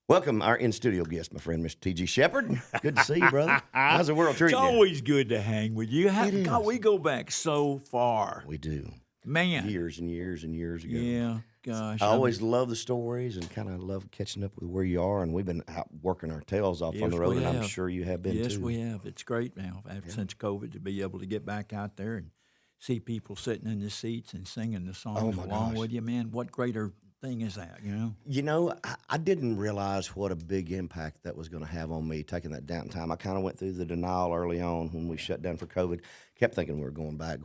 Welcome our in-studio guest, my friend, Mr. T.G. Sheppard. Good to see you, brother. How's the world treating It's you? always good to hang with you. God, is. we go back so far. We do. Man. Years and years and years ago. Yeah, gosh. I always love the stories and kind of love catching up with where you are. And we've been out working our tails off on the road, and I'm sure you have been too. Yes, we have. It's great now, since COVID, to be able to get back out there and see people sitting in the seats and singing the songs along with you. Man, what greater thing is that, you know? You know, I didn't realize what a big impact that was going to have on me taking that downtime. I kind of went through the denial early on when we shut down for COVID. Kept thinking we were going back.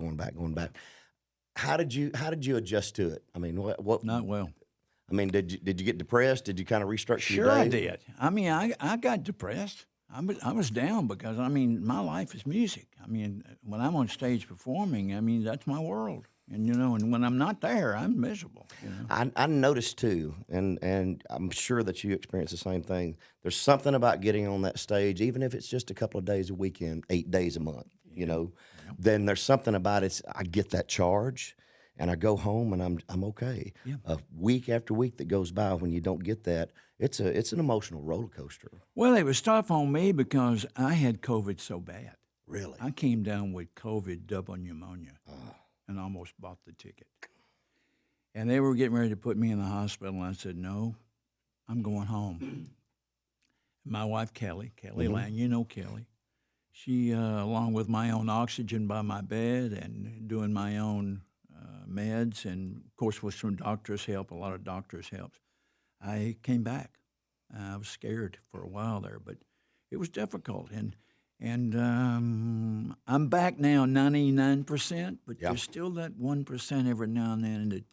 How did you adjust to it? I mean, what? Not well. I mean, did you get depressed? Did you kind of restructure your day? Sure, I did. I mean, I got depressed. I was down because, I mean, my life is music. I mean, when I'm on stage performing, I mean, that's my world. And, you know, and when I'm not there, I'm miserable. You know? I noticed, too, and I'm sure that you experience the same thing. There's something about getting on that stage, even if it's just a couple of days a weekend, 8 days a month, you know, then there's something about it. I get that charge, and I go home, and I'm okay. Yeah. A week after week that goes by when you don't get that, it's an emotional roller coaster. Well, it was tough on me because I had COVID so bad. Really? I came down with COVID, double pneumonia, and almost bought the ticket. And they were getting ready to put me in the hospital, and I said, no, I'm going home. My wife, Kelly Lang, you know Kelly. She, along with my own oxygen by my bed and doing my own meds, and, of course, with some doctors' help, a lot of doctors' help, I came back. I was scared for a while there, but it was difficult. And I'm back now 99%, but there's still that 1% every now and then, and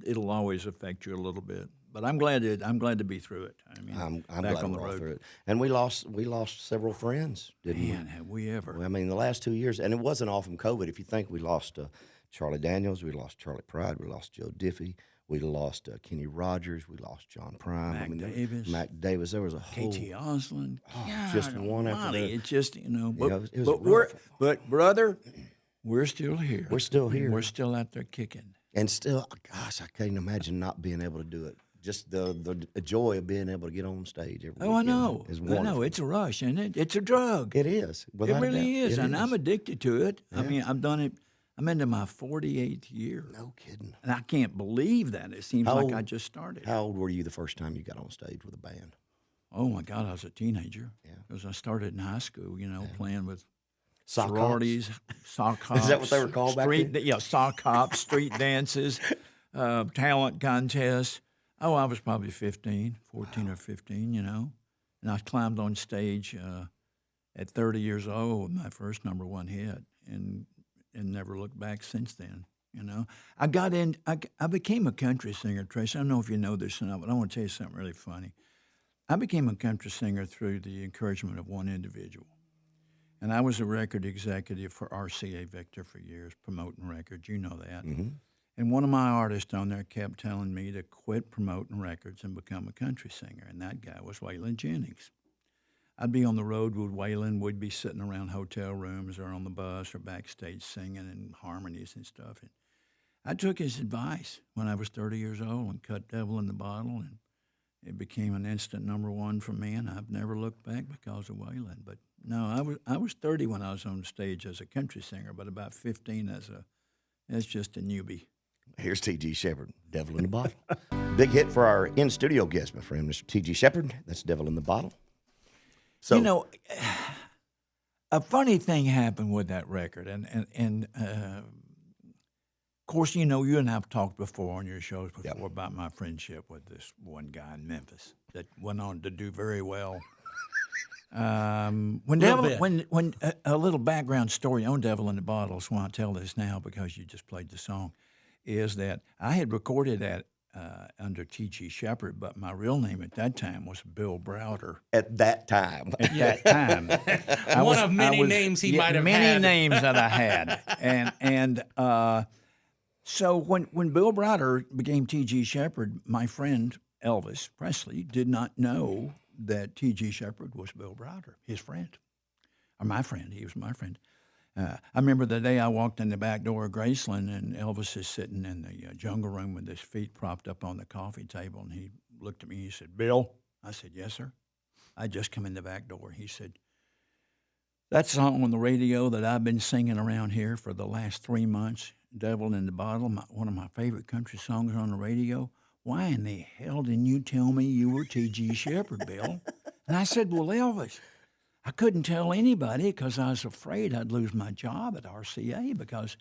it'll always affect you a little bit. But I'm glad to be through it. I mean, I'm back glad on the we're all road. through it. And we lost several friends, didn't we? Man, have we ever? I mean, the last 2 years, and it wasn't all from COVID. If you think we lost Charlie Daniels, we lost Charlie Pride, we lost Joe Diffie, we lost Kenny Rogers, we lost John Prime. Mac Davis. There was a whole KT Osland. just one after the other. It's just, you know, it was but brother, we're still here. We're still here. We're still out there kicking. And still, gosh, I can't imagine not being able to do it. Just the joy of being able to get on stage every weekend I know. is I wonderful. know. It's a rush, isn't it? It's a drug. It is. It really is. And I'm a addicted to it. Yeah. I mean, I've done it. I'm into my 48th year. No kidding. And I can't believe that. It seems like I just started. How old were you the first time you got on stage with a band? Oh, my God, I was a teenager. Yeah. Because I started in high school, you know, playing with Sock sororities, sock hops. Is that what they were called back then? Yeah, sock hops, street dances, talent contests. Oh, I was probably 14 or 15, you know. And I climbed on stage at 30 years old with my first number one hit and never looked back since then, you know. I became a country singer, Tracy. I don't know if you know this or not, but I want to tell you something really funny. I became a country singer through the encouragement of one individual. And I was a record executive for RCA Victor for years, promoting records. You know that. Mm-hmm. And one of my artists on there kept telling me to quit promoting records and become a country singer, and that guy was Waylon Jennings. I'd be on the road with Waylon. We'd be sitting around hotel rooms or on the bus or backstage singing and harmonies and stuff. And I took his advice when I was 30 years old and cut Devil in the Bottle, and it became an instant number one for me, and I've never looked back because of Waylon. But no, I was 30 when I was on stage as a country singer, but about 15 as just a newbie. Here's T.G. Sheppard, Devil in the Bottle. Big hit for our in-studio guest, my friend, Mr. T.G. Sheppard. That's Devil in the Bottle. So, you know, a funny thing happened with that record, and of course, you know, you and I have talked before on your shows before about my friendship with this one guy in Memphis that went on to do very well. When a little background story on Devil in the Bottle, so I tell this now because you just played the song, is that I had recorded that under T.G. Sheppard, but my real name at that time was Bill Browder. At that time. At that time. One of many names he might have had. Many names that I had. And so when Bill Browder became T.G. Sheppard, my friend Elvis Presley did not know that T.G. Sheppard was Bill Browder, his friend. Or my friend. He was my friend. I remember the day I walked in the back door of Graceland, and Elvis is sitting in the jungle room with his feet propped up on the coffee table, and he looked at me and he said, "Bill," I said, yes, sir. I just come in the back door. He said, that song on the radio that I've been singing around here for the last 3 months, Devil in the Bottle, one of my favorite country songs on the radio. Why in the hell didn't you tell me you were T.G. Sheppard, Bill? And I said, well, Elvis, I couldn't tell anybody because I was afraid I'd lose my job at RCA because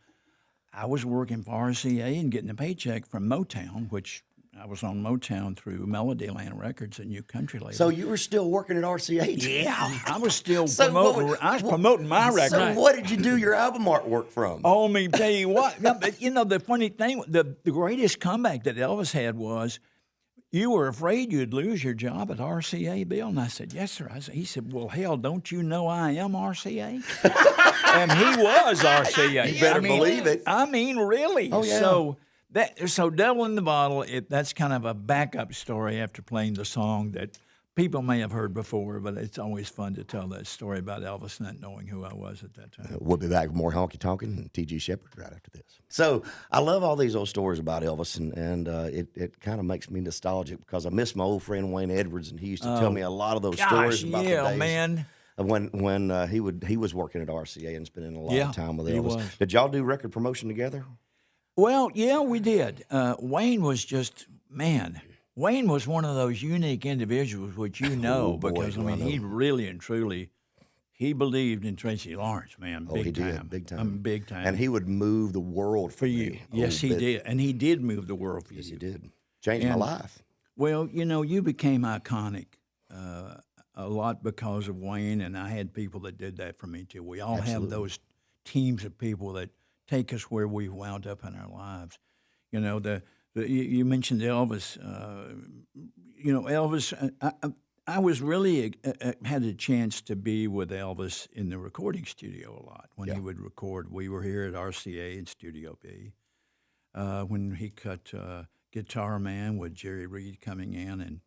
I was working for RCA and getting a paycheck from Motown, which I was on Motown through Melodyland Records, a new country label. So you were still working at RCA? Yeah, I was still So promoting. I was promoting my record. So what did you do your album artwork from? Oh, me tell you what. Yeah, but the funny thing, the greatest comeback that Elvis had was, you were afraid you'd lose your job at RCA, Bill? And I said, yes, sir. He said, well, hell, don't you know I am RCA? And he was RCA. You better believe it. I mean, really. Oh, yeah. So Devil in the Bottle, that's kind of a backup story after playing the song that people may have heard before, but it's always fun to tell that story about Elvis not knowing who I was at that time. We'll be back with more Honky Tonkin and T.G. Sheppard right after this. So I love all these old stories about Elvis, and it kind of makes me nostalgic because I miss my old friend Wayne Edwards, and he used to tell me a lot of those stories about the days. Man. When he was working at RCA and spending a lot of time with Elvis. Did y'all do record promotion together? Well, yeah, we did. Wayne was just, man, Wayne was one of those unique individuals, which because, he really and truly, he believed in Tracy Lawrence, man, big time. Big time. Big time. And he would move the world for you. Yes, he did. And he did move the world for you. Yes, he did. Changed my life. Well, you became iconic a lot because of Wayne, and I had people that did that for me, too. We all have those teams of people that take us where we wound up in our lives. You mentioned Elvis. Elvis, I was really had a chance to be with Elvis in the recording studio a lot when he would record. We were here at RCA in Studio B when he cut Guitar Man with Jerry Reed coming in and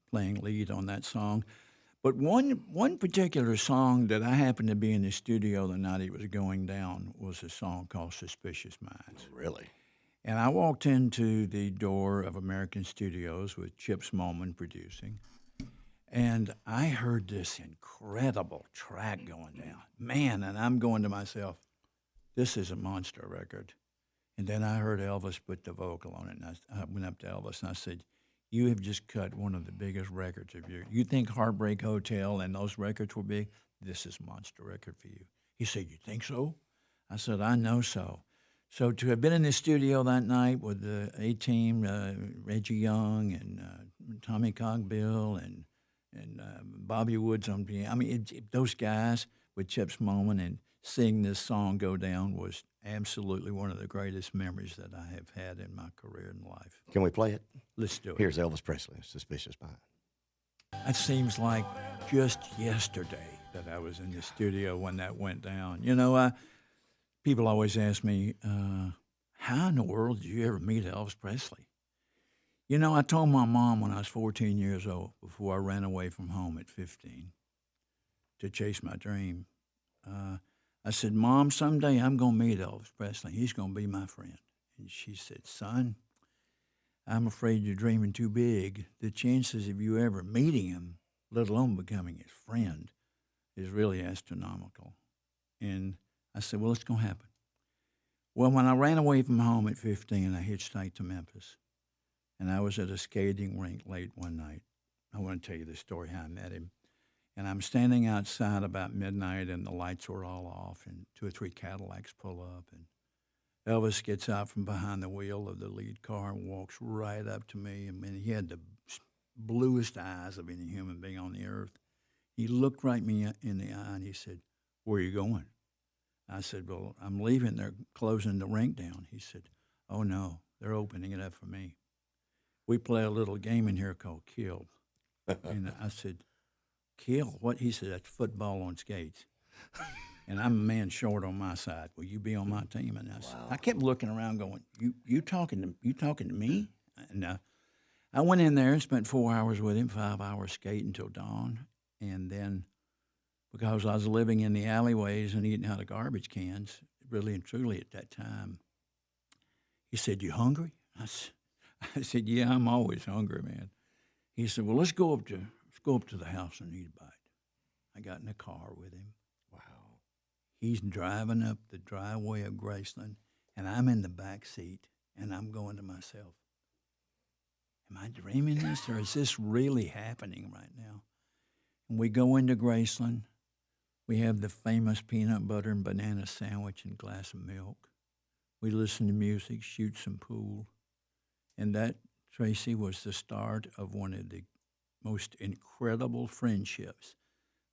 playing lead on that song. But one particular song that I happened to be in the studio the night he was going down was a song called Suspicious Minds. Really? And I walked into the door of American Studios with Chips Moman producing, and I heard this incredible track going down. Man, and I'm going to myself, this is a monster record. And then I heard Elvis put the vocal on it, and I went up to Elvis and I said, you have just cut one of the biggest records of your. You think Heartbreak Hotel and those records were big? This is a monster record for you. He said, you think so? I said, I know so. So to have been in the studio that night with the A-Team, Reggie Young and Tommy Cogbill and Bobby Woods on piano, those guys with Chips Moman and seeing this song go down was absolutely one of the greatest memories that I have had in my career and life. Can we play it? Let's do it. Here's Elvis Presley, Suspicious Mind. It seems like just yesterday that I was in the studio when that went down. People always ask me, how in the world did you ever meet Elvis Presley? I told my mom when I was 14 years old, before I ran away from home at 15 to chase my dream, I said, Mom, someday I'm going to meet Elvis Presley. He's going to be my friend. And she said, son, I'm afraid you're dreaming too big. The chances of you ever meeting him, let alone becoming his friend, is really astronomical. And I said, well, it's going to happen. Well, when I ran away from home at 15, I hitchhiked to Memphis. And I was at a skating rink late one night. I want to tell you the story how I met him. And I'm standing outside about midnight, and the lights were all off, and 2 or 3 Cadillacs pull up. And Elvis gets out from behind the wheel of the lead car and walks right up to me. He had the bluest eyes of any human being on the earth. He looked right me in the eye, and he said, where are you going? I said, well, I'm leaving. They're closing the rink down. He said, oh, no, they're opening it up for me. We play a little game in here called Kill. And I said, Kill? What? He said, that's football on skates. And I'm a man short on my side. Will you be on my team? And I kept looking around going, you talking to me? And I went in there and spent 4 hours with him, 5 hours skating until dawn. And then because I was living in the alleyways and eating out of garbage cans, really and truly at that time, he said, you hungry? I said, yeah, I'm always hungry, man. He said, "Well, let's go up to the house and eat a bite." I got in the car with him. Wow. He's driving up the driveway of Graceland, and I'm in the back seat, and I'm going to myself, am I dreaming this, or is this really happening right now? And we go into Graceland. We have the famous peanut butter and banana sandwich and glass of milk. We listen to music, shoot some pool. And that, Tracy, was the start of one of the most incredible friendships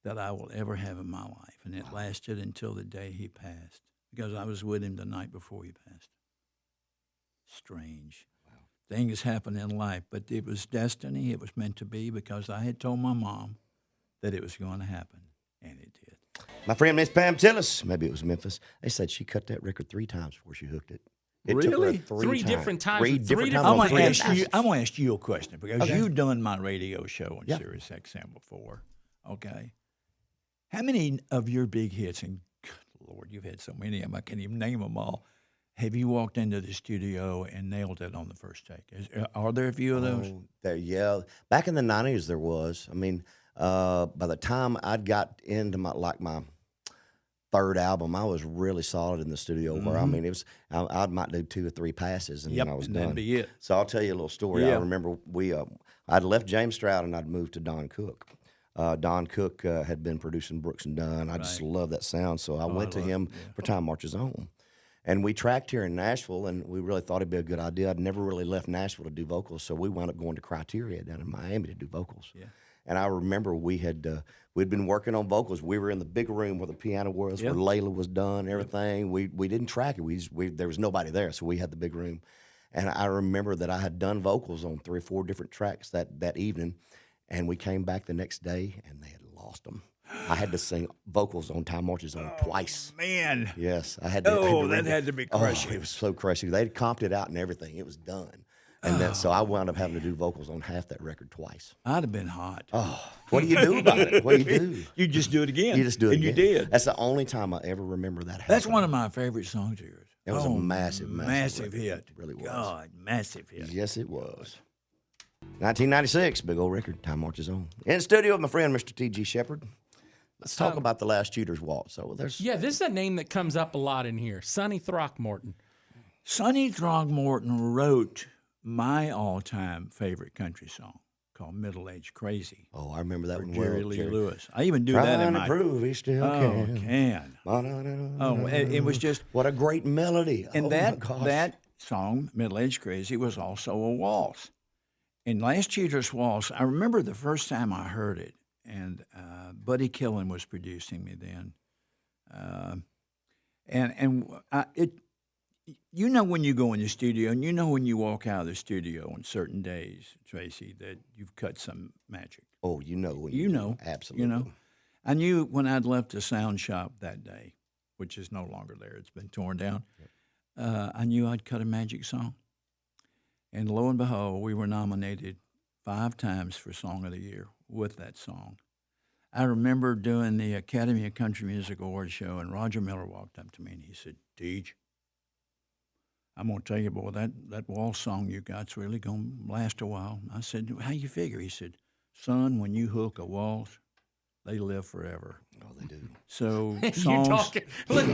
that I will ever have in my life. And it lasted until the day he passed, because I was with him the night before he passed. Strange. Wow. Things happen in life, but it was destiny. It was meant to be, because I had told my mom that it was going to happen, and it did. My friend Miss Pam Tillis, maybe it was Memphis, they said she cut that record 3 times before she hooked it. It Really? took her Three different times. Three Three different different times. I'm going to ask you a question, because Okay. you've done my radio show on Yeah. Sirius XM before, okay? How many of your big hits, and good Lord, you've had so many of them, I can't even name them all, have you walked into the studio and nailed it on the first take? Are there a few of those? Yeah. Back in the 90s, there was. I mean, by the time I'd got into my third album, I was really solid in the studio. Where I mean, it was I might do 2 or 3 passes, and then I was and done. that'd be it. So I'll tell you a little story. Yeah. I remember I'd left James Stroud and I'd moved to Don Cook. Don Cook had been producing Brooks and Dunn. I just love that sound, so I went to him for Time Marches On. And we tracked here in Nashville, and we really thought it'd be a good idea. I'd never really left Nashville to do vocals, so we wound up going to Criteria down in Miami to do vocals. Yeah. And I remember we'd been working on vocals. We were in the big room where the piano was, where Layla was done, everything. We didn't track it. There was nobody there, so we had the big room. And I remember that I had done vocals on 3 or 4 different tracks that evening, and we came back the next day, and they had lost them. I had to sing vocals on Time Marches On twice. Man. Yes, I had to. That had to be crushing. Oh, it was so crushing. They'd comped it out and everything. It was done. And then, so I wound up having to do vocals on half that record twice. I'd have been hot. Oh, what do you do about it? What do you do? You just do it again. You just do it and again. you did. That's the only time I ever remember that happening. That's one of my favorite songs of yours. It was a massive massive record. hit. It really was. God, massive hit. Yes, it was. 1996, big old record, Time Marches On. In studio with my friend, Mr. T.G. Sheppard. Let's talk about the Last Shooter's Waltz. So this is a name that comes up a lot in here. Sonny Throckmorton. Sonny Throckmorton wrote my all-time favorite country song called Middle Age Crazy. Oh, I remember that one. Jerry Lee Lewis. I even do that in my... prove he still can. It was just... What a great melody. And that song, Middle Age Crazy, was also a waltz. In Last Shooter's Waltz, I remember the first time I heard it, and Buddy Killen was producing me then. You know when you go in the studio, and you know when you walk out of the studio on certain days, Tracy, that you've cut some magic. Oh, you know. You know. Absolutely. You know. I knew when I'd left the sound shop that day, which is no longer there. It's been torn down. I knew I'd cut a magic song. And lo and behold, we were nominated 5 times for Song of the Year with that song. I remember doing the Academy of Country Music Awards show, and Roger Miller walked up to me and he said, "Deej, I'm going to tell you, boy, that waltz song you got's really going to last a while." I said, "How you figure?" He said, "Son, when you hook a waltz, they live forever." Oh, they do. So You're songs... talking. Look,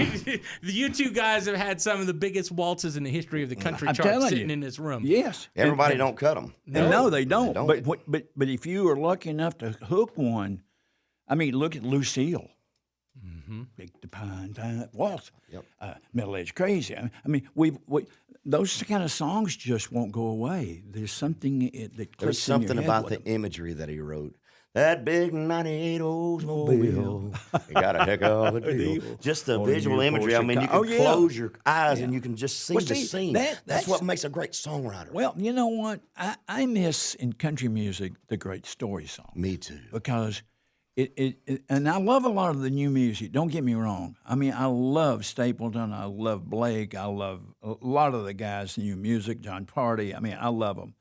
you two guys have had some of the biggest waltzes in the history of the country chart sitting in this room. Yes. Everybody don't cut them. No, they don't. But if you are lucky enough to hook one, I mean, look at Lucille. Big the pine waltz. Middle Age Crazy. I mean, those kind of songs just won't go away. There's something that clicks There's something in your head about with the imagery that he wrote. That big 98 Oldsmobile. You got a heck of a deal. Just the visual imagery. I mean, you can close your eyes and you can just see the scene. That's what makes a great songwriter. Well, you know what? I miss in country music the great story song. Me too. Because and I love a lot of the new music. Don't get me wrong. I mean, I love Stapleton. I love Blake. I love a lot of the guys in new music. John Party. I mean, I love them.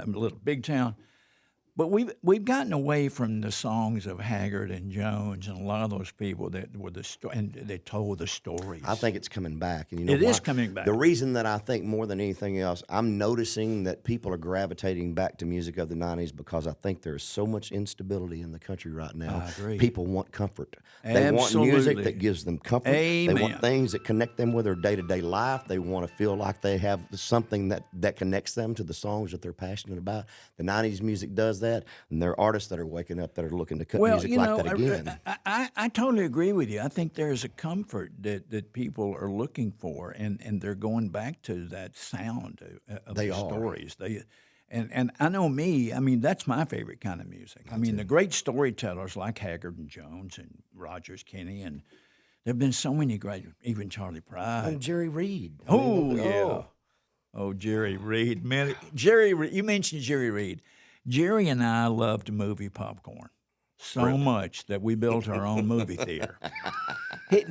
Little Big Town. But we've gotten away from the songs of Haggard and Jones and a lot of those people that were and they told the stories. I think it's coming back, and you know it why? is coming back. The reason that I think more than anything else, I'm noticing that people are gravitating back to music of the '90s because I think there's so much instability in the country right now. I agree. People want comfort. They want music that gives them comfort. Amen. They want things that connect them with their day-to-day life. They want to feel like they have something that connects them to the songs that they're passionate about. The '90s music does that, and there are artists that are waking up that are looking to cut music like that again. I totally agree with you. I think there's a comfort that people are looking for, and they're going back to that sound of the stories. And I know me, I mean, that's my favorite kind of music. I mean, the great storytellers like Haggard and Jones and Rogers, Kenny, and there have been so many great, even Charlie Pride. And Jerry Reed. Oh, Jerry Reed. Man, you mentioned Jerry Reed. Jerry and I loved movie popcorn so much that we built our own movie theater. He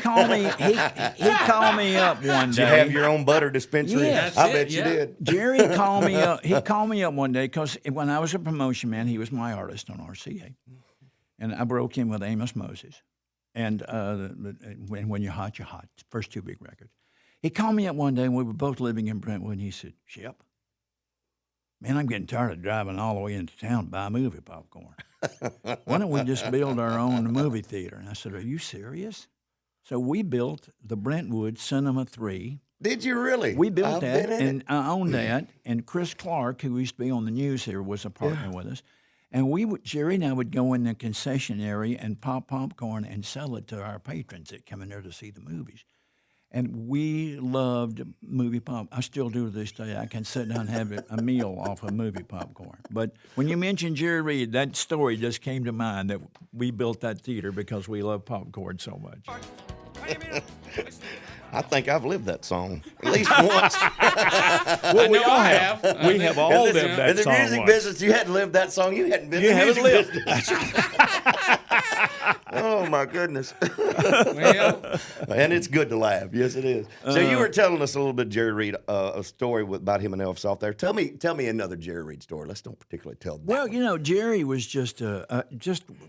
called me. He called me up one day. Did you have your own butter dispensary? Yes. I bet you did. Jerry called me up. He called me up one day because when I was a promotion man, he was my artist on RCA, and I broke in with Amos Moses, and when you're hot, you're hot. First two big records. He called me up one day, and we were both living in Brentwood, and he said, "Shep, man, I'm getting tired of driving all the way into town to buy movie popcorn. Why don't we just build our own movie theater?" And I said, "Are you serious?" So we built the Brentwood Cinema 3. Did you really? We built that, and I owned that. And Chris Clark, who used to be on the news here, was a partner with us. And Jerry and I would go in the concession area and pop popcorn and sell it to our patrons that come in there to see the movies. And we loved movie pop. I still do to this day. I can sit down and have a meal off of movie popcorn. But when you mentioned Jerry Reed, that story just came to mind that we built that theater because we love popcorn so much. I think I've lived that song at least once. Well, we all have. We have all lived that song. In the music business, you hadn't lived that song. You hadn't been in the music business. Oh, my goodness. Well, and it's good to laugh. Yes, it is. So you were telling us a little bit, Jerry Reed, a story about him and Elvis off there. Tell me another Jerry Reed story. Let's don't particularly tell that. Well, you know, Jerry was just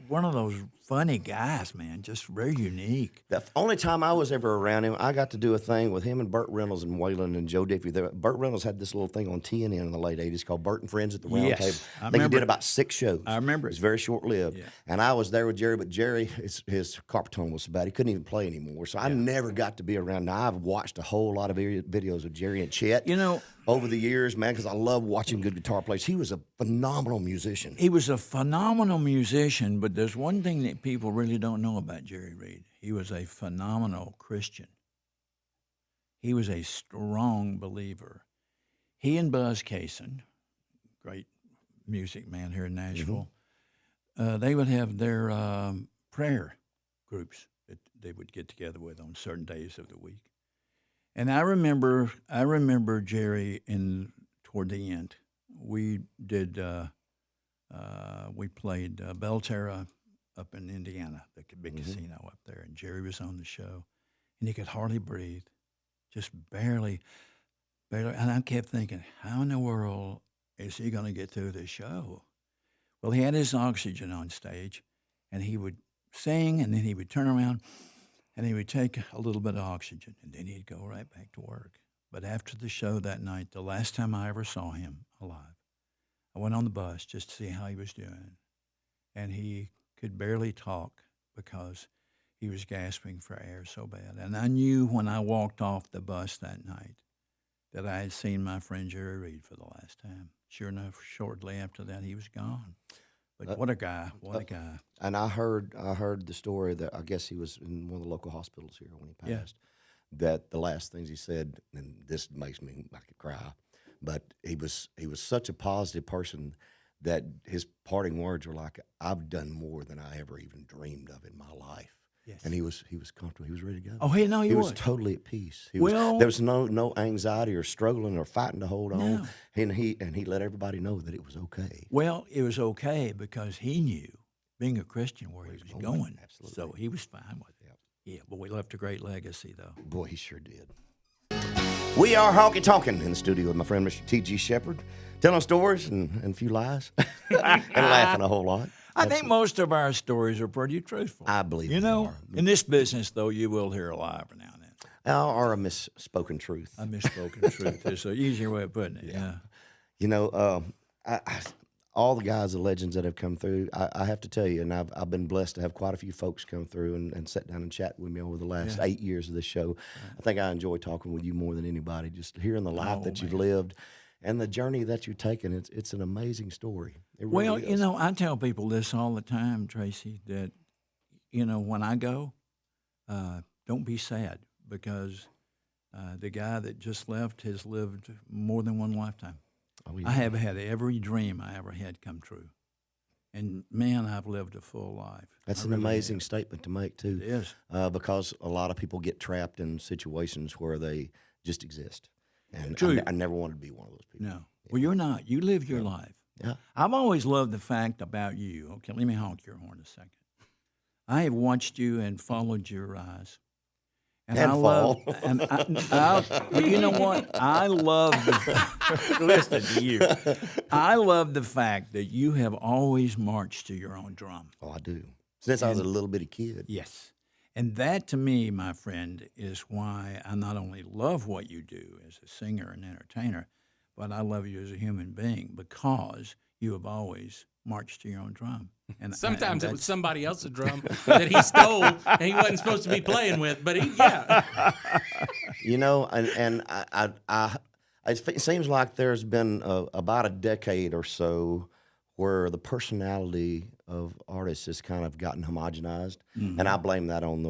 one of those funny guys, man, just very unique. The only time I was ever around him, I got to do a thing with him and Burt Reynolds and Waylon and Joe Diffie. Burt Reynolds had this little thing on TNN in the late 80s called Burt and Friends at the Round Table. I think he did about 6 shows. I remember it. It was very short-lived. Yeah. And I was there with Jerry, but Jerry, his carpal tunnel was so bad, he couldn't even play anymore. So I never got to be around. Now, I've watched a whole lot of videos of Jerry and Chet. You know, over the years, man, because I love watching good guitar players. He was a phenomenal musician. He was a phenomenal musician, but there's one thing that people really don't know about Jerry Reed. He was a phenomenal Christian. He was a strong believer. He and Buzz Cason, great music man here in Nashville, they would have their prayer groups that they would get together with on certain days of the week. And I remember Jerry toward the end. We did we played Belterra up in Indiana, the big casino up there, and Jerry was on the show, and he could hardly breathe, just barely. And I kept thinking, how in the world is he going to get through this show? Well, he had his oxygen on stage, and he would sing, and then he would turn around, and he would take a little bit of oxygen, and then he'd go right back to work. But after the show that night, the last time I ever saw him alive, I went on the bus just to see how he was doing, and he could barely talk because he was gasping for air so bad. And I knew when I walked off the bus that night that I had seen my friend Jerry Reed for the last time. Sure enough, shortly after that, he was gone. But what a guy! What a guy! And I heard the story that I guess he was in one of the local hospitals here when he passed. Yeah. That the last things he said, and this makes me I could cry, but he was such a positive person that his parting words were like, "I've done more than I ever even dreamed of in my life." Yes. And he was comfortable. He was ready to go. Oh, he was totally at peace. There was no anxiety or struggling or fighting to hold on. And he let everybody know that it was okay. Well, it was okay because he knew, being a Christian, where he was going. Absolutely. So he was fine with it. Yep. Yeah, but we left a great legacy, though. Boy, he sure did. We are Honky Tonkin in the studio with my friend Mr. T.G. Sheppard, telling stories and a few lies and laughing a whole lot. I think most of our stories are pretty truthful. I believe you they know, are. In this business, though, you will hear a lie every now and then. Or a misspoken truth. A misspoken truth is an easier way of putting it. Yeah. You know, all the guys, the legends that have come through, I have to tell you, and I've been blessed to have quite a few folks come through and sit down and chat with me over the last 8 years of this show. I think I enjoy talking with you more than anybody, just hearing the life that you've lived and the journey that you've taken. It's an amazing story. It really is. You know, I tell people this all the time, Tracy, that, you know, when I go, don't be sad, because the guy that just left has lived more than one lifetime. Oh, yeah. I have had every dream I ever had come true. And, man, I've lived a full life. That's an amazing statement to make, too. It is. Because a lot of people get trapped in situations where they just exist. And True. I never wanted to be one of those people. No. Well, you're not. You live your life. Yeah. I've always loved the fact about you. Okay, let me honk your horn a second. I have watched you and followed your rise. And I fall. Well, you know what? I love listen to you. I love the fact that you have always marched to your own drum. Oh, I do. Since I was a little bitty kid. Yes. And that, to me, my friend, is why I not only love what you do as a singer and entertainer, but I love you as a human being, because you have always marched to your own drum. And sometimes it was somebody else's drum that he stole and he wasn't supposed to be playing with, but You know, and it seems like there's been about a decade or so where the personality of artists has kind of gotten homogenized, and I blame that on the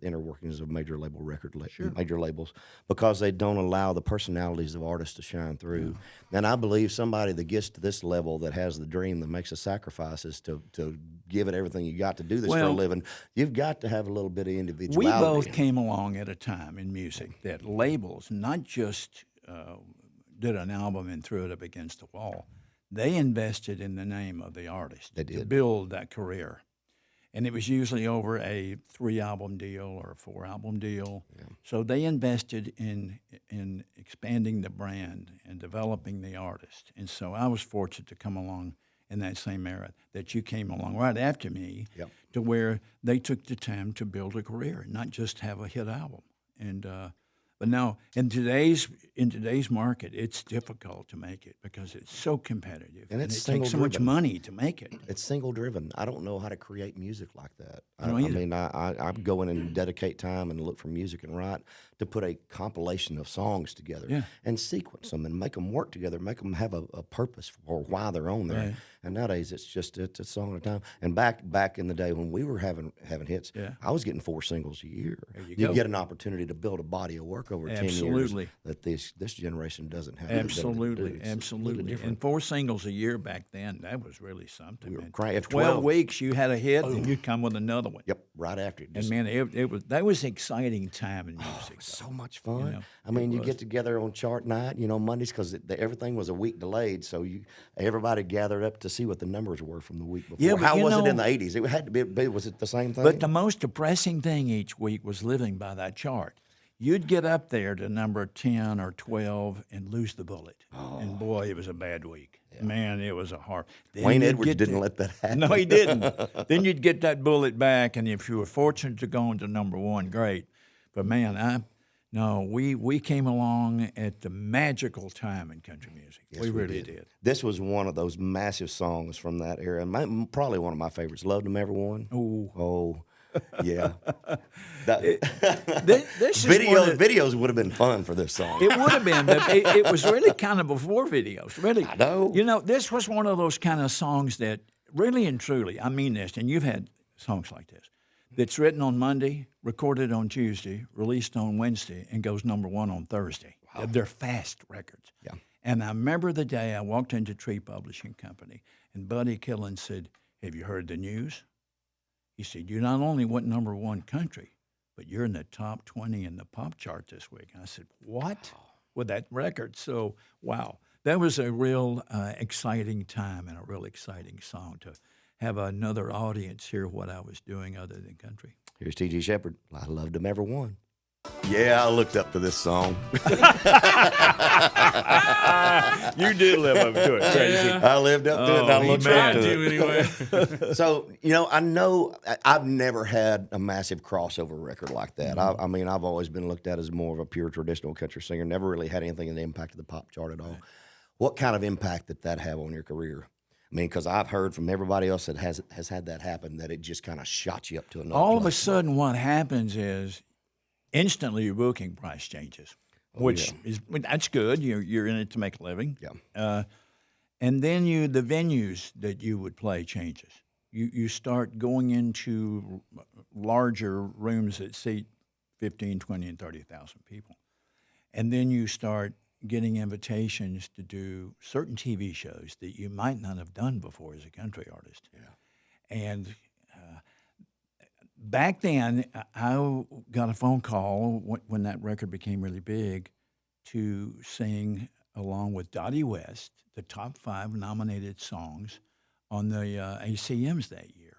inner workings of major labels, because they don't allow the personalities of artists to shine through. And I believe somebody that gets to this level, that has the dream, that makes the sacrifices to give it everything you got to do this for a living, you've got to have a little bit of individuality. We both came along at a time in music that labels not just did an album and threw it up against the wall. They invested in the name of the artist to build that career. And it was usually over a 3-album deal or a 4-album deal. Yeah. So they invested in expanding the brand and developing the artist. And so I was fortunate to come along in that same era that you came along right after me, to where they took the time to build a career, not just have a hit album. And but now, in today's market, it's difficult to make it because it's so competitive, and it takes so much money to make it. It's single driven. I don't know how to create music like that. I go in and dedicate time and look for music and write to put a compilation of songs together and sequence them and make them work together, make them have a purpose for why they're on there. Right. And nowadays, it's a song at a time. And back in the day when we were having hits, I was getting 4 singles a year. You get an opportunity to build a body of work over 10 years that this generation doesn't have. Absolutely. And 4 singles a year back then, that was really something. We were crying. 12 weeks, you had a hit, and you'd come with another one. Yep, right after it. And man, that was an exciting time in music. So much fun. You know, you get together on chart night, Mondays, because everything was a week delayed, so everybody gathered up to see what the numbers were from the week before. Yeah, how was it in the 80s? It had to be. Was it the same thing? But the most depressing thing each week was living by that chart. You'd get up there to number 10 or 12 and lose the bullet. And boy, it was a bad week. Yeah. Man, it was a hard. Wayne Edwards didn't let that happen. No, he didn't. Then you'd get that bullet back, and if you were fortunate to go into number 1, great. But man, we came along at the magical time in country music. Yes, we really did. This was one of those massive songs from that era, and probably one of my favorites. Loved Them Everyone. Oh. Yeah. Videos would have been fun for this song. It would have been, but it was really kind of before videos, really. I know. This was one of those kind of songs that really and truly, I mean this, and you've had songs like this, that's written on Monday, recorded on Tuesday, released on Wednesday, and goes number 1 on Thursday. Wow. They're fast records. Yeah. And I remember the day I walked into Tree Publishing Company, and Buddy Killen said, "Have you heard the news?" He said, "You not only went number 1 country, but you're in the top 20 in the pop chart this week." And I said, "What?" With that record. So, wow. That was a real exciting time and a real exciting song to have another audience hear what I was doing other than country. Here's T.G. Sheppard. I loved them every one. Yeah, I looked up to this song. You did live up to it, Tracy. Yeah. I lived up to it, and I looked up to it. Anyway. So, I know I've never had a massive crossover record like that. I mean, I've always been looked at as more of a pure traditional country singer, never really had anything that impacted the pop chart at all. Right. What kind of impact did that have on your career? I mean, because I've heard from everybody else that has had that happen, that it just kind of shot you up to another All place. of a sudden, what happens is instantly your booking price changes, which is that's good. You're in it to make a living. Yeah. And then the venues that you would play changes. You start going into larger rooms that seat 15, 20, and 30,000 people. And then you start getting invitations to do certain TV shows that you might not have done before as a country artist. Yeah. And back then, I got a phone call when that record became really big to sing along with Dottie West the top 5 nominated songs on the ACMs that year,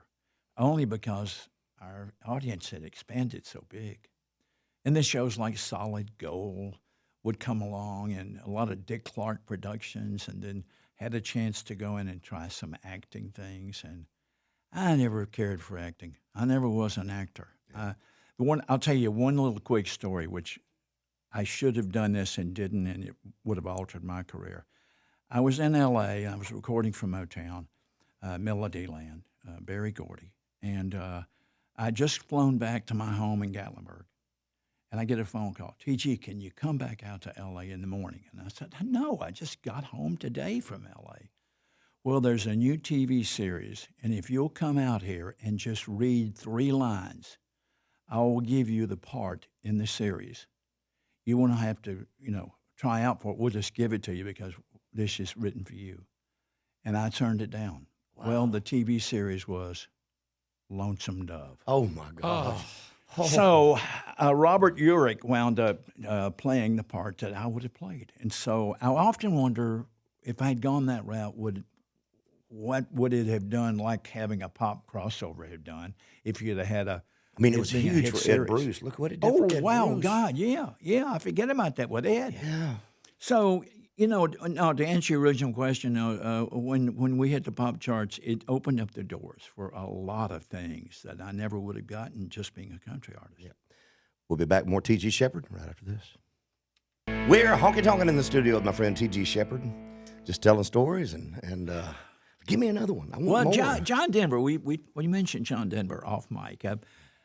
only because our audience had expanded so big. And then shows like Solid Gold would come along, and a lot of Dick Clark productions, and then had a chance to go in and try some acting things. And I never cared for acting. I never was an actor. I'll tell you one little quick story, which I should have done this and didn't, and it would have altered my career. I was in L.A. I was recording for Motown, Melodyland, Berry Gordy, and I'd just flown back to my home in Gatlinburg. And I get a phone call, TG, can you come back out to L.A. in the morning? And I said, no, I just got home today from L.A. Well, there's a new TV series, and if you'll come out here and just read 3 lines, I will give you the part in the series. You won't have to, try out for it. We'll just give it to you because this is written for you. And I turned it down. Wow. Well, the TV series was Lonesome Dove. Oh, my gosh. Oh. So Robert Urich wound up playing the part that I would have played. And so I often wonder if I'd gone that route, what would it have done, like having a pop crossover had done, if you'd have had a I mean, it was huge for Ed Bruce. Look what it did for Ed Bruce. God, yeah. I forget about that with Ed. Yeah. So, to answer your original question, when we hit the pop charts, it opened up the doors for a lot of things that I never would have gotten just being a country artist. Yeah. We'll be back with more T.G. Sheppard right after this. We're Honky Tonkin in the studio with my friend T.G. Sheppard, just telling stories and give me another one. I want more. John Denver, we mentioned John Denver off mic.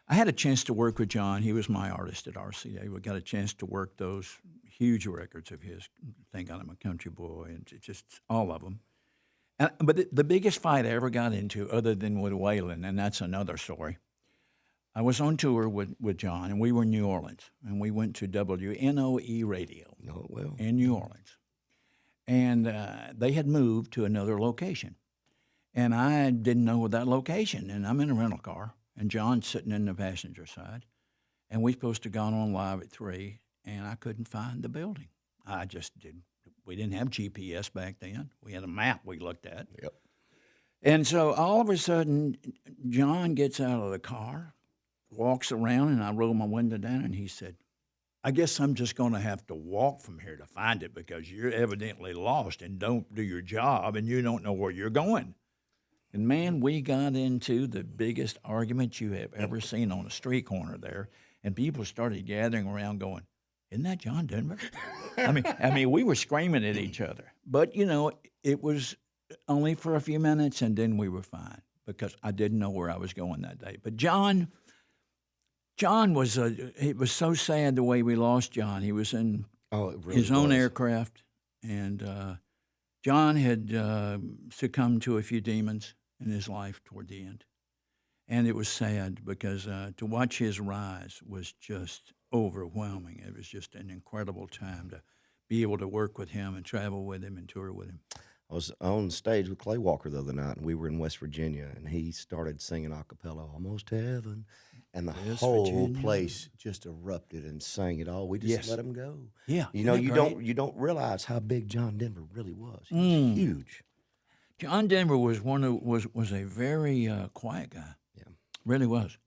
I had a chance to work with John. He was my artist at RCA. We got a chance to work those huge records of his, Thank God I'm a Country Boy, and just all of them. But the biggest fight I ever got into, other than with Waylon, and that's another story, I was on tour with John, and we were in New Orleans, and we went to WNOE Radio in New Orleans. And they had moved to another location. And I didn't know that location, and I'm in a rental car, and John's sitting in the passenger side, and we're supposed to have gone on live at 3, and I couldn't find the building. I just didn't. We didn't have GPS back then. We had a map we looked at. Yep. And so all of a sudden, John gets out of the car, walks around, and I roll my window down, and he said, I guess I'm just going to have to walk from here to find it because you're evidently lost and don't do your job, and you don't know where you're going. And, man, we got into the biggest argument you have ever seen on a street corner there, and people started gathering around going, isn't that John Denver? I mean, we were screaming at each other. But, it was only for a few minutes, and then we were fine because I didn't know where I was going that day. But John was it was so sad the way we lost John. He was in his own aircraft, and John had succumbed to a few demons in his life toward the end. And it was sad because to watch his rise was just overwhelming. It was just an incredible time to be able to work with him and travel with him and tour with him. I was on stage with Clay Walker the other night, and we were in West Virginia, and he started singing a cappella, Almost Heaven, and the whole place just erupted and sang it all. We just let him go. Yeah. You don't realize how big John Denver really was. He was huge. John Denver was was a very quiet guy. Yeah. Really was.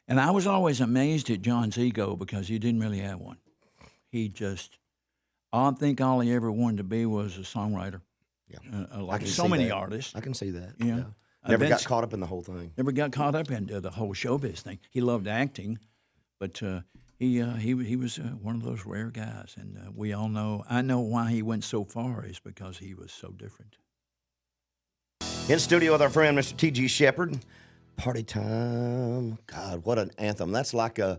And I was always amazed at John's ego because he didn't really have one. I think all he ever wanted to be was a songwriter. Yeah. Like so many artists. I can see that. Yeah. Never got caught up in the whole thing. Never got caught up into the whole showbiz thing. He loved acting, but he was one of those rare guys. And we all know, I know why he went so far is because he was so different. In studio with our friend, Mr. T.G. Sheppard. Party Time. God, what an anthem. That's like a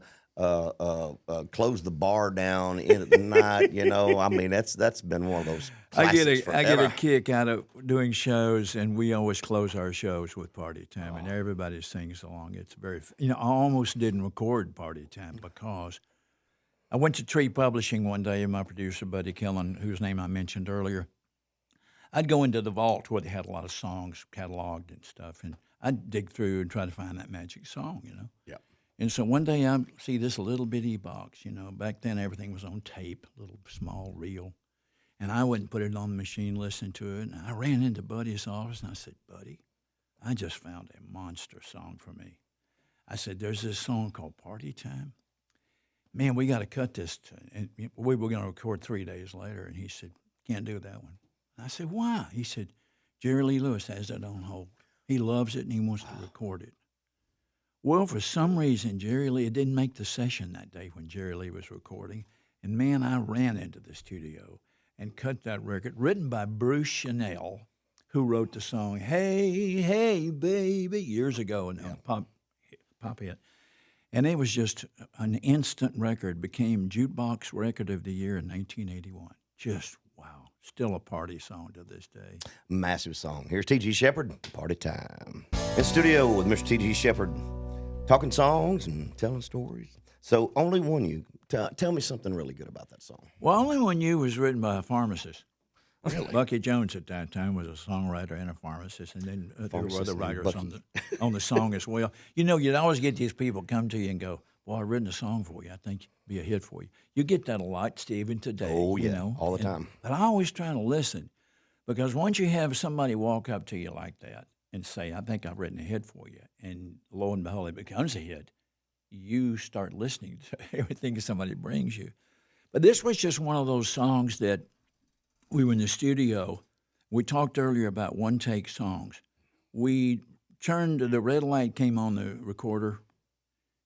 close the bar down in at the night, you know. I mean, that's been one of those classics I get a kick out of doing shows, and we always close our shows with Party Time, and everybody sings along. It's very, I almost didn't record Party Time because I went to Tree Publishing one day, and my producer, Buddy Killen, whose name I mentioned earlier, I'd go into the vault where they had a lot of songs cataloged and stuff, and I'd dig through and try to find that magic song, you know. Yeah. And so one day I see this little bitty box, you know. Back then everything was on tape, little small reel. And I wouldn't put it on the machine, listen to it. And I ran into Buddy's office and I said, Buddy, I just found a monster song for me. I said, there's this song called Party Time. Man, we got to cut this. And we were going to record 3 days later. And he said, can't do that one. And I said, why? He said, Jerry Lee Lewis has that on hold. He loves it and he wants to record it. Well, for some reason, Jerry Lee, it didn't make the session that day when Jerry Lee was recording. And man, I ran into the studio and cut that record, written by Bruce Chanel, who wrote the song, Hey, Hey, Baby, years ago, and pop hit. And it was just an instant record, became Jukebox Record of the Year in 1981. Just wow. Still a party song to this day. Massive song. Here's T.G. Sheppard, Party Time. In studio with Mr. T.G. Sheppard, talking songs and telling stories. So, Only One You. Tell me something really good about that song. Well, Only One You was written by a pharmacist. Really? Bucky Jones at that time was a songwriter and a pharmacist, and then there were other writers on the song as well. You know, you'd always get these people come to you and go, well, I've written a song for you. I think it'd be a hit for you. You get that a lot, Stephen, today. Oh, yeah, you know? all the time. But I always try to listen, because once you have somebody walk up to you like that and say, I think I've written a hit for you, and lo and behold, it becomes a hit, you start listening to everything somebody brings you. But this was just one of those songs that we were in the studio. We talked earlier about one-take songs. We turned, the red light came on the recorder,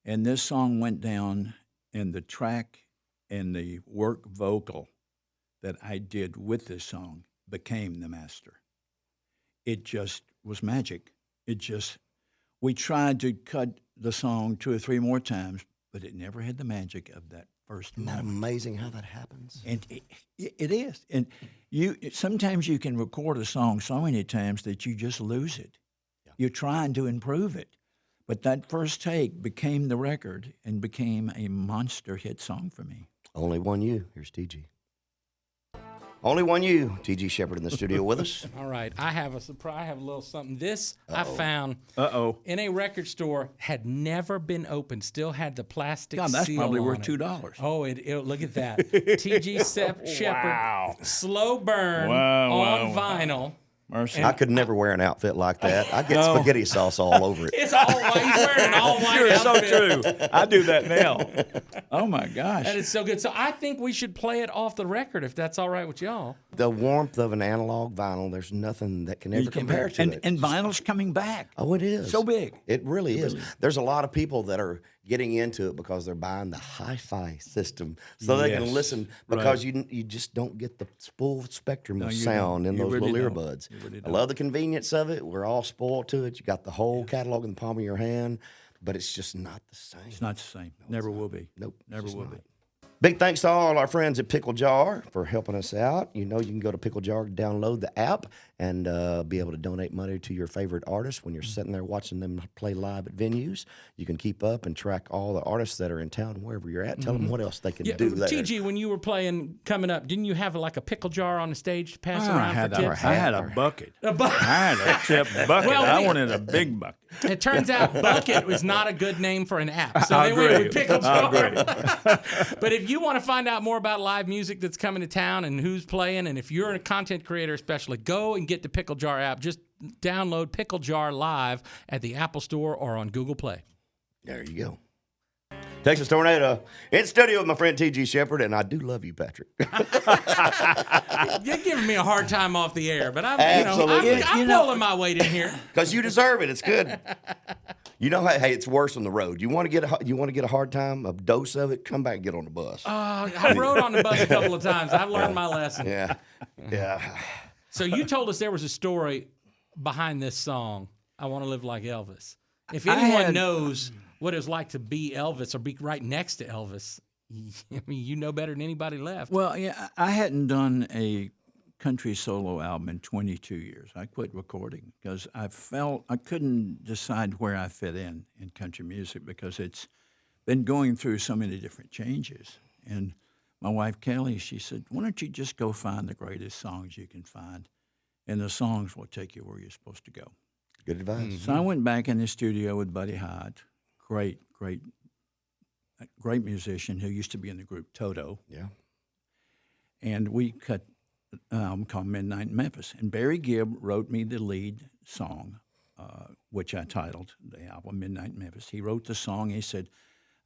and this song went down, and the track and the work vocal that I did with this song became the master. It just was magic. We tried to cut the song 2 or 3 more times, but it never had the magic of that first Isn't that amazing how that happens? And it is. And sometimes you can record a song so many times that you just lose it. Yeah. You're trying to improve it. But that first take became the record and became a monster hit song for me. Only One You. Here's T.G. Only One You. T.G. Sheppard in the studio with us. All right. I have a surprise. I have a little something. This I found in a record store, had never been opened, still had the plastic seal. God, that's probably worth it. $2. Oh, look at that. T.G. Sheppard. Slow burn on vinyl. Mercy. I could never wear an outfit like that. I get spaghetti sauce all over it. It's all white. He's wearing an all white You're outfit. so true. I do that now. Oh, my gosh. That is so good. So I think we should play it off the record if that's all right with y'all. The warmth of an analog vinyl, there's nothing that can ever compare to it. And vinyl's coming back. Oh, it is. So big. It really is. There's a lot of people that are getting into it because they're buying the hi-fi system so they can listen, because you just don't get the full spectrum of sound in those little earbuds. I love the convenience of it. We're all spoiled to it. You got the whole catalog in the palm of your hand, but it's just not the same. It's not the same. Never will be. Nope. Never will be. Big thanks to all our friends at Pickle Jar for helping us out. You know, you can go to Pickle Jar, download the app, and be able to donate money to your favorite artists when you're sitting there watching them play live at venues. You can keep up and track all the artists that are in town wherever you're at. Tell them what else they can do there. TG, when you were playing coming up, didn't you have like a pickle jar on the stage to pass around for tips? I had a bucket. I had a tip bucket. I wanted a big bucket. It turns out bucket was not a good name for an app, so they went with pickle jar. But if you want to find out more about live music that's coming to town and who's playing, and if you're a content creator especially, go and get the Pickle Jar app. Just download Pickle Jar Live at the Apple Store or on Google Play. There you go. Texas Tornado. In studio with my friend T.G. Sheppard, and I do love you, Patrick. You're giving me a hard time off the air, but I'm Absolutely. I'm pulling my weight in here. Because you deserve it. It's good. You know, hey, it's worse on the road. You want to get a hard time, a dose of it, come back and get on the bus. I rode on the bus a couple of times. I've learned my lesson. Yeah. So you told us there was a story behind this song, I Want to Live Like Elvis. If anyone knows what it was like to be Elvis or be right next to Elvis, I mean, you know better than anybody left. Well, yeah, I hadn't done a country solo album in 22 years. I quit recording because I felt I couldn't decide where I fit in country music because it's been going through so many different changes. And my wife, Kelly, she said, why don't you just go find the greatest songs you can find, and the songs will take you where you're supposed to go. Good advice. So I went back in the studio with Buddy Hyde, great musician who used to be in the group Toto. Yeah. And we cut an album called Midnight in Memphis. And Barry Gibb wrote me the lead song, which I titled the album Midnight in Memphis. He wrote the song. He said,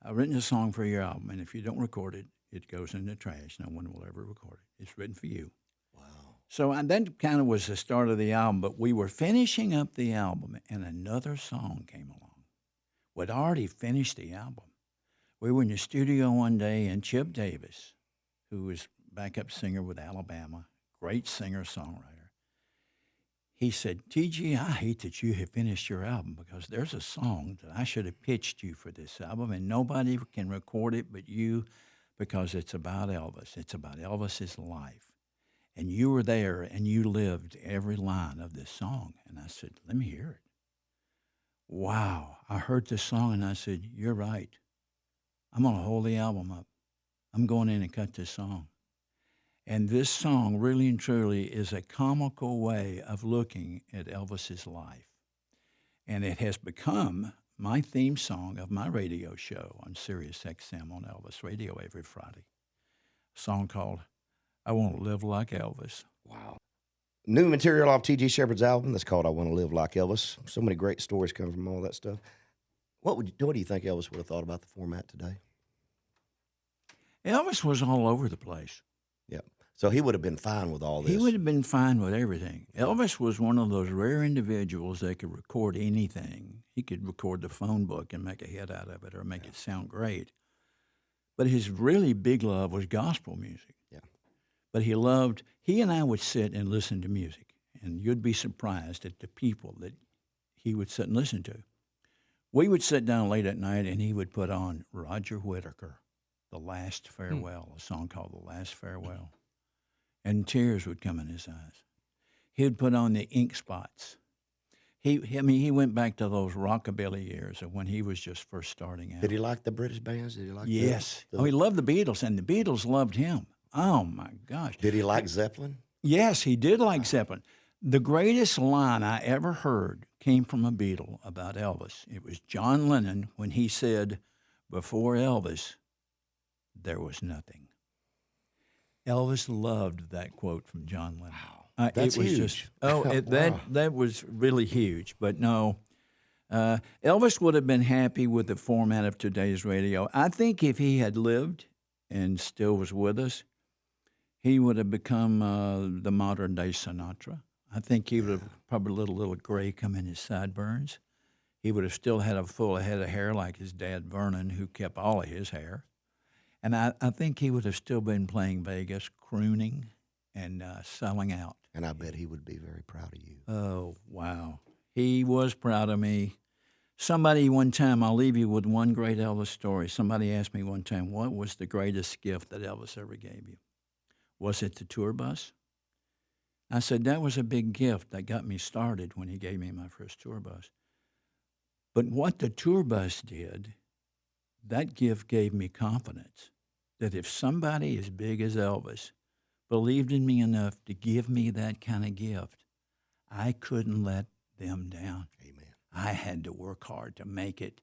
I've written a song for your album, and if you don't record it, it goes in the trash. No one will ever record it. It's written for you. So that kind of was the start of the album, but we were finishing up the album, and another song came along. We'd already finished the album. We were in the studio one day, and Chip Davis, who was backup singer with Alabama, great singer-songwriter, he said, TG, I hate that you have finished your album because there's a song that I should have pitched you for this album, and nobody can record it but you because it's about Elvis. It's about Elvis's life. And you were there, and you lived every line of this song. And I said, let me hear it. Wow. I heard this song, and I said, you're right. I'm going to hold the album up. I'm going in and cut this song. And this song, really and truly, is a comical way of looking at Elvis's life. And it has become my theme song of my radio show on Sirius XM on Elvis Radio every Friday. A song called I Want to Live Like Elvis. Wow. New material off T.G. Sheppard's album that's called I Want to Live Like Elvis. So many great stories come from all that stuff. What do you think Elvis would have thought about the format today? Elvis was all over the place. Yeah. So he would have been fine with all this. He would have been fine with everything. Elvis was one of those rare individuals that could record anything. He could record the phone book and make a hit out of it or make it sound great. But his really big love was gospel music. Yeah. But he and I would sit and listen to music, and you'd be surprised at the people that he would sit and listen to. We would sit down late at night, and he would put on Roger Whittaker, The Last Farewell, a song called The Last Farewell, and tears would come in his eyes. He would put on the Ink Spots. He went back to those rockabilly years of when he was just first starting out. Did he like the British bands? Did he like Yes. He loved the Beatles, and the Beatles loved him. Oh, my gosh. Did he like Zeppelin? Yes, he did like Zeppelin. The greatest line I ever heard came from a Beatle about Elvis. It was John Lennon when he said, before Elvis, there was nothing. Elvis loved that quote from John Lennon. Wow. That's it was huge. Wow. That was really huge. But no, Elvis would have been happy with the format of today's radio. I think if he had lived and still was with us, he would have become the modern-day Sinatra. I think he would have probably let a little gray come in his sideburns. He would have still had a full head of hair like his dad, Vernon, who kept all of his hair. And I think he would have still been playing Vegas, crooning, and selling out. And I bet he would be very proud of you. Oh, wow. He was proud of me. Somebody one time, I'll leave you with one great Elvis story. Somebody asked me one time, what was the greatest gift that Elvis ever gave you? Was it the tour bus? I said, that was a big gift that got me started when he gave me my first tour bus. But what the tour bus did, that gift gave me confidence that if somebody as big as Elvis believed in me enough to give me that kind of gift, I couldn't let them down. Amen. I had to work hard to make it,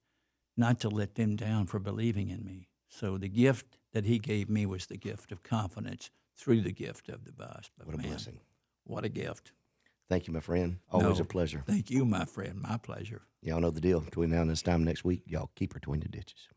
not to let them down for believing in me. So the gift that he gave me was the gift of confidence through the gift of the bus. But What a blessing. What a gift. Thank you, my friend. Always a pleasure. Thank you, my friend. My pleasure. Y'all know the deal. Between now and this time next week, y'all keep her between the ditches.